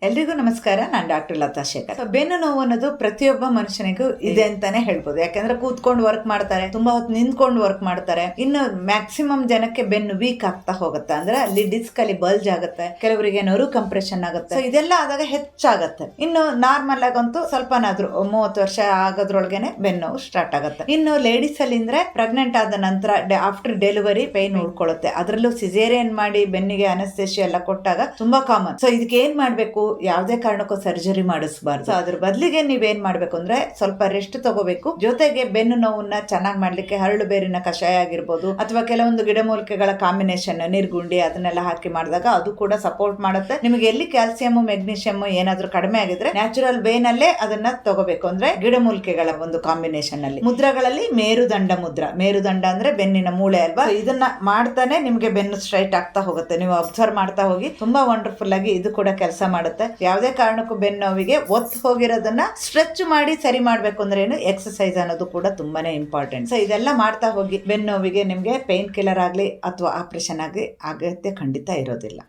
ಎಲ್ರಿಗೂ ನಮಸ್ಕಾರ. ನಾನು ಡಾಕ್ಟರ್ ಲತಾ ಶೇಖರ್. ಬೆನ್ನು ನೋವು ಅನ್ನೋದು ಪ್ರತಿಯೊಬ್ಬ ಮನುಷ್ಯನಿಗೂ ಇದೆ ಅಂತಾನೆ ಹೇಳ್ಬೋದು. ಯಾಕಂದ್ರೆ ಕೂತ್ಕೊಂಡು ವರ್ಕ್ ಮಾಡ್ತಾರೆ, ತುಂಬಾ ಹೊತ್ತು ನಿಂತ್ಕೊಂಡು ವರ್ಕ್ ಮಾಡ್ತಾರೆ. ಇನ್ನು ಮ್ಯಾಕ್ಸಿಮಮ್ ಜನಕ್ಕೆ ಬೆನ್ನು ವೀಕ್ ಆಗ್ತಾ ಹೋಗುತ್ತೆ. ಅಂದ್ರೆ ಅಲ್ಲಿ ಡಿಸ್ಕ್ ಅಲ್ಲಿ ಬಲ್ಜ್ ಆಗುತ್ತೆ, ಕೆಲವರಿಗೆ ನರು ಕಂಪ್ರೆಷನ್ ಆಗುತ್ತೆ. ಸೊ ಇದೆಲ್ಲ ಆದಾಗ ಹೆಚ್ಚಾಗತ್ತೆ. ಇನ್ನು ನಾರ್ಮಲ್ ಆಗಂತೂ ಸ್ವಲ್ಪನಾದ್ರೂ 30 ವರ್ಷ ಆಗೋದ್ರೊಳಗೇನೆ ಬೆನ್ನು ನೋವು ಸ್ಟಾರ್ಟ್ ಆಗುತ್ತೆ. ಇನ್ನು ಲೇಡೀಸ್ ಅಲ್ಲಿ ಅಂದ್ರೆ ಪ್ರೆಗ್ನೆಂಟ್ ಆದ ನಂತರ ಆಫ್ಟರ್ ಡೆಲಿವರಿ ಪೈನ್ ಉಳ್ಕೊಳ್ಳುತ್ತೆ. ಅದರಲ್ಲೂ ಸಿಸೇರಿಯನ್ ಮಾಡಿ ಬೆನ್ನಿಗೆ ಅನಸ್ತೇಶಿಯಾ ಎಲ್ಲ ಕೊಟ್ಟಾಗ ತುಂಬಾ ಕಾಮನ್. ಸೊ ಇದಕ್ಕೆ ಏನ್ ಮಾಡ್ಬೇಕು? ಯಾವುದೇ ಕಾರಣಕ್ಕೂ ಸರ್ಜರಿ ಮಾಡಿಸಬಾರ್ದು. ಅದ್ರ ಬದಲಿಗೆ ನೀವೇನ್ ಮಾಡ್ಬೇಕು ಅಂದ್ರೆ ಸ್ವಲ್ಪ ರೆಸ್ಟ್ ತಗೋಬೇಕು. ಜೊತೆಗೆ ಬೆನ್ನು ನೋವನ್ನ ಚೆನ್ನಾಗಿ ಮಾಡ್ಲಿಕ್ಕೆ ಹರಳು ಬೇರಿನ ಕಷಾಯ ಆಗಿರ್ಬೋದು, ಅಥವಾ ಕೆಲವೊಂದು ಗಿಡಮೂಲಿಕೆಗಳ ಕಾಂಬಿನೇಷನ್, ನೀರ್ಗುಂಡಿ ಅದನ್ನೆಲ್ಲ ಹಾಕಿ ಮಾಡಿದಾಗ ಅದು ಕೂಡ ಸಪೋರ್ಟ್ ಮಾಡುತ್ತೆ. ನಿಮಗೆ ಎಲ್ಲಿ ಕ್ಯಾಲ್ಸಿಯಂ ಮೆಗ್ನೀಷಿಯಂ ಏನಾದ್ರೂ ಕಡಿಮೆ ಆಗಿದ್ರೆ ನ್ಯಾಚುರಲ್ ವೇ ನಲ್ಲೇ ಅದನ್ನ ತಗೋಬೇಕು. ಅಂದ್ರೆ ಗಿಡಮೂಲಿಕೆಗಳ ಒಂದು ಕಾಂಬಿನೇಷನ್ ಅಲ್ಲಿ ಮುದ್ರಗಳಲ್ಲಿ ಮೇರುದಂಡ ಮೇರುದಂಡ ಅಂದ್ರೆ ಬೆನ್ನಿನ ಮೂಳೆ ಅಲ್ವಾ. ಇದನ್ನ ಮಾಡ್ತಾನೆ ನಿಮ್ಗೆ ಬೆನ್ನು ಸ್ಟ್ರೈಟ್ ಆಗ್ತಾ ಹೋಗುತ್ತೆ. ನೀವು ಅಬ್ಸರ್ವ್ ಮಾಡ್ತಾ ಹೋಗಿ, ತುಂಬಾ ವಂಡರ್ಫುಲ್ ಆಗಿ ಇದು ಕೂಡ ಕೆಲಸ ಮಾಡುತ್ತೆ. ಯಾವುದೇ ಕಾರಣಕ್ಕೂ ಬೆನ್ನು ನೋವಿಗೆ ಒತ್ತು ಹೋಗಿರೋದನ್ನ ಸ್ಟ್ರೆಚ್ ಮಾಡಿ ಸರಿ ಮಾಡ್ಬೇಕು ಅಂದ್ರೆ ಏನು, ಎಕ್ಸರ್ಸೈಸ್ ಅನ್ನೋದು ಕೂಡ ತುಂಬಾನೇ ಇಂಪಾರ್ಟೆಂಟ್. ಸೊ ಇದೆಲ್ಲ ಮಾಡ್ತಾ ಹೋಗಿ ಬೆನ್ನು ನೋವಿಗೆ ನಿಮ್ಗೆ ಪೇನ್ ಕಿಲ್ಲರ್ ಆಗ್ಲಿ ಅಥವಾ ಆಪರೇಷನ್ ಆಗ್ಲಿ ಅಗತ್ಯ ಖಂಡಿತ ಇರೋದಿಲ್ಲ.